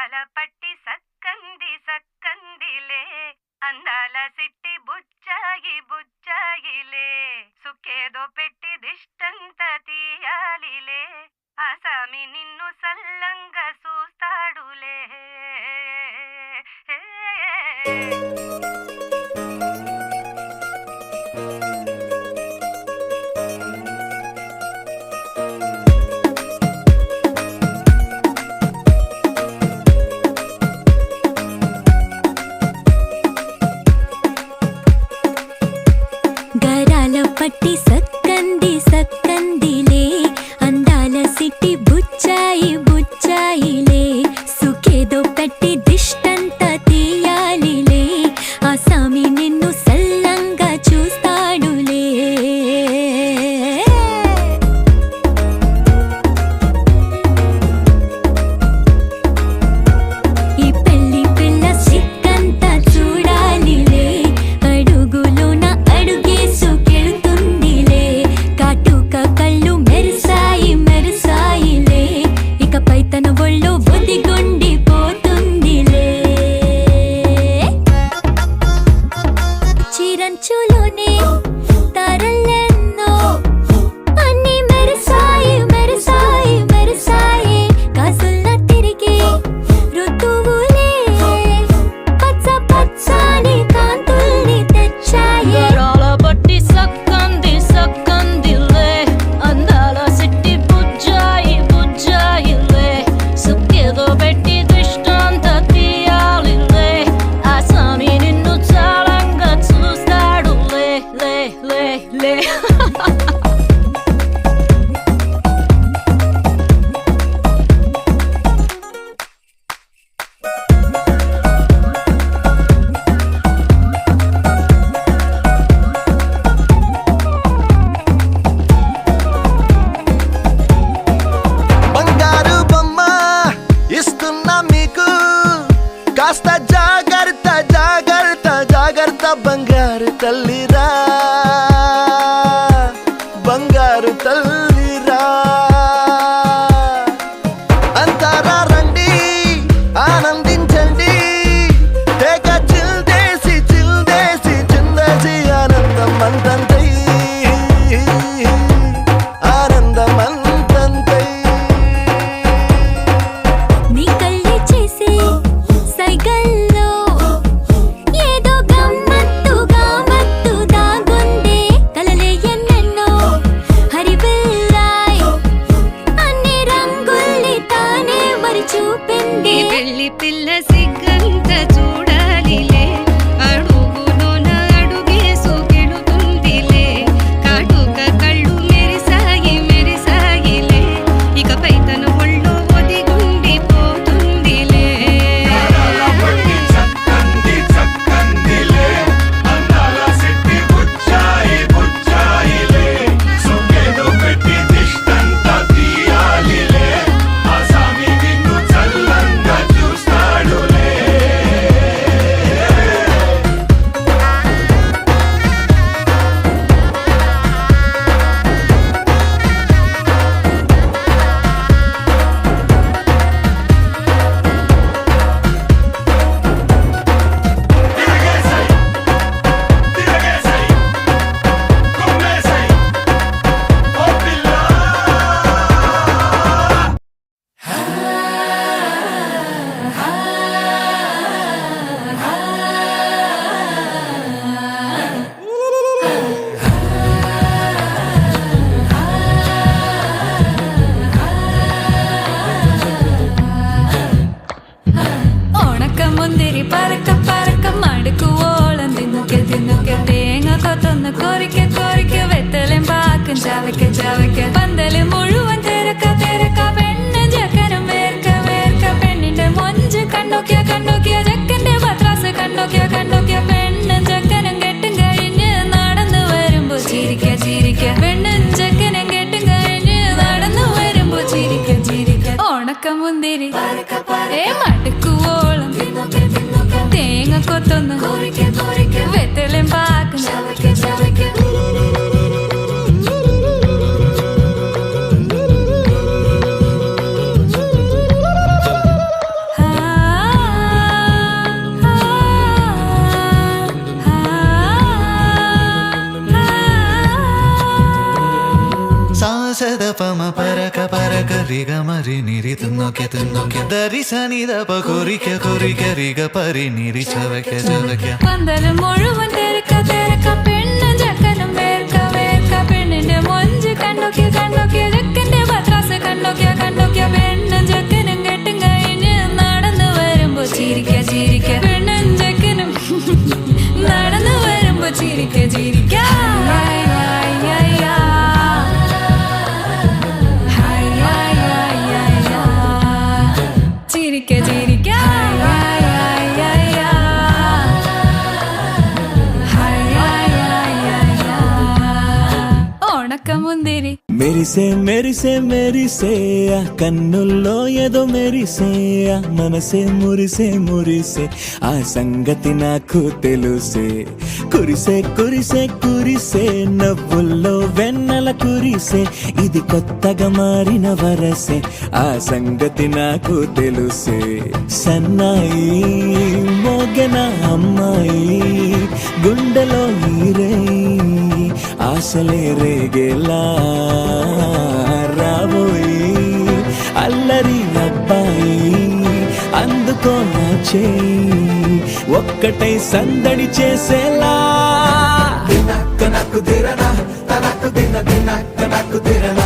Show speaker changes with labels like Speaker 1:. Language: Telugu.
Speaker 1: గరాల పట్టి సక్కంది సక్కందిలే అందాల సిట్టి బుచ్చాయి బుచ్చాయిలే సుఖేదో పెట్టి దిష్టంత తీయాలిలే ఆసామి నిన్ను సల్లంగా చూస్తాడులే.
Speaker 2: గరాల పట్టి సక్కంది సక్కందిలే అందాల సిట్టి బుచ్చాయి బుచ్చాయిలే సుఖేదో పెట్టి దిష్టంత తీయాలిలే ఆసామి నిన్ను సల్లంగా చూస్తాడులే. ఈ పెళ్లి పిల్ల సిక్కంతా చూడాలిలే అడుగులోన అడుగేసుకెళ్తుందిలే కాటుక కళ్ళు మెరిసాయి మెరిసాయిలే ఇకపై తన ఒళ్ళు ఒదిగుండిపోతుందిలే. చిరంచులోనే తారలెన్నో అన్ని మెరిసాయి మెరిసాయి మెరిసాయి కాసుల్లా తిరిగి ఋతువులే పచ్చ పచ్చని కాంతుల్ని తెచ్చాయి.
Speaker 3: గరాల పట్టి సక్కంది సక్కందిలే అందాల సిట్టి బుజ్జాయి బుజ్జాయిలే సుఖేదో పెట్టి దిష్టంత తీయాలిలే ఆసామి నిన్ను చాలంగా చూస్తాడులే లే లే లే.
Speaker 4: బంగారు బొమ్మ ఇస్తున్నా మీకు కాస్త జాగ్రత్త జాగ్రత్త జాగ్రత్త బంగారు తల్లిరా బంగారు తల్లిరా అంతారా రండి ఆనందించండి తెగ చిల్దేసి చిల్దేసి చిందేసి ఆనందం అంతంతై ఆనందం అంతంతై.
Speaker 2: నీ కళ్ళే చేసే సైగల్లో ఏదో గమ్మత్తుగా మత్తు దాగుందే కలలే ఎన్నెన్నో హరిబిల్లాయ్ అన్ని రంగుల్ని తానే మరి చూపింది.
Speaker 1: పెళ్లి పిల్ల సిగ్గంత చూడాలిలే అడుగులోన అడుగేసుకెళుతుందిలే కాటుక కళ్ళు మెరిసాయి మెరిసాయిలే ఇకపై తన ఒళ్ళు ఒదిగుండిపోతుందిలే.
Speaker 3: ഉണക്കമുന്തിരി പറക്ക പറക്ക മടുക്കു ഓളം തിന്നുക്കെ തിന്നുക്കെ തേങ്ങ കൊത്തൊന്ന് കൊറിക്ക കൊറിക്ക വെത്തലും പാക്കും ചവയ്ക്ക ചവയ്ക്ക പന്തല് മുഴുവൻ തിരക്ക തിരക്ക പെണ്ണ് ജക്കനും വേർക്ക വേർക്ക പെണ്ണിന്റെ മൊഞ്ച് കണ്ണോക്കിയ കണ്ണോക്കിയ ജക്കന്റെ പത്രാസ് കണ്ണോക്കിയ കണ്ണോക്കിയ പെണ്ണും ജക്കനും കെട്ടും കഴിഞ്ഞ് നടന്നു വരുമ്പോ ചിരിക്ക ചിരിക്ക പെണ്ണും ജക്കനും കെട്ടും കഴിഞ്ഞ് നടന്നു വരുമ്പോ ചിരിക്ക ചിരിക്ക ഉണക്കമുന്തിരി ഏ മടുക്കുവോളം തേങ്ങ കൊത്തൊന്ന് വെത്തലും പാക്കും ചവയ്ക്ക ചവയ്ക്ക. ആ
Speaker 5: ರಿಗ ಮರಿ ನಿರಿ ತಿನ್ನೋಕೆ ದರಿ ಸನಿ ದಪ കൊറിക്ക രിക പരി നിരി ചവയ്ക്ക
Speaker 3: പന്തല് മുഴുവൻ തിരക്ക പെണ്ണും ചെക്കനും വേർക്ക പെണ്ണിന്റെ മൊഞ്ച് കണ്ടോക്കിയ ചെക്കന്റെ പത്രാസ് കണ്ടോക്കിയ പെണ്ണും ചെക്കനും കെട്ടും കഴിഞ്ഞ് നടന്നു വരുമ്പോ ചിരിക്ക പെണ്ണും ചെക്കനും നടന്നു വരുമ്പോ ചിരിക്ക hi hi hi hi hi hi hi ചിരിക്ക ఓణకముందిరి
Speaker 6: మెరిసే ఆ కన్నుల్లో ఏదో మెరిసే ఆ మనసే మురిసే ఆ సంగతి నాకు తెలుసే కురిసే నవ్వుల్లో వెన్నెల కురిసే ఇది కొత్తగా మారిన వరసే ఆ సంగతి నాకు తెలుసే సన్నాయి మోగన అమ్మాయి గుండెలో ఈరే ఆశలే రేగేలా రాబోయి అల్లరి అబ్బాయి అందుకో నా చేయి ఒక్కటై సందడి చేసేలా దినక్క నాకు దిరనా తనకు దిన దినక్క నాకు దిరనా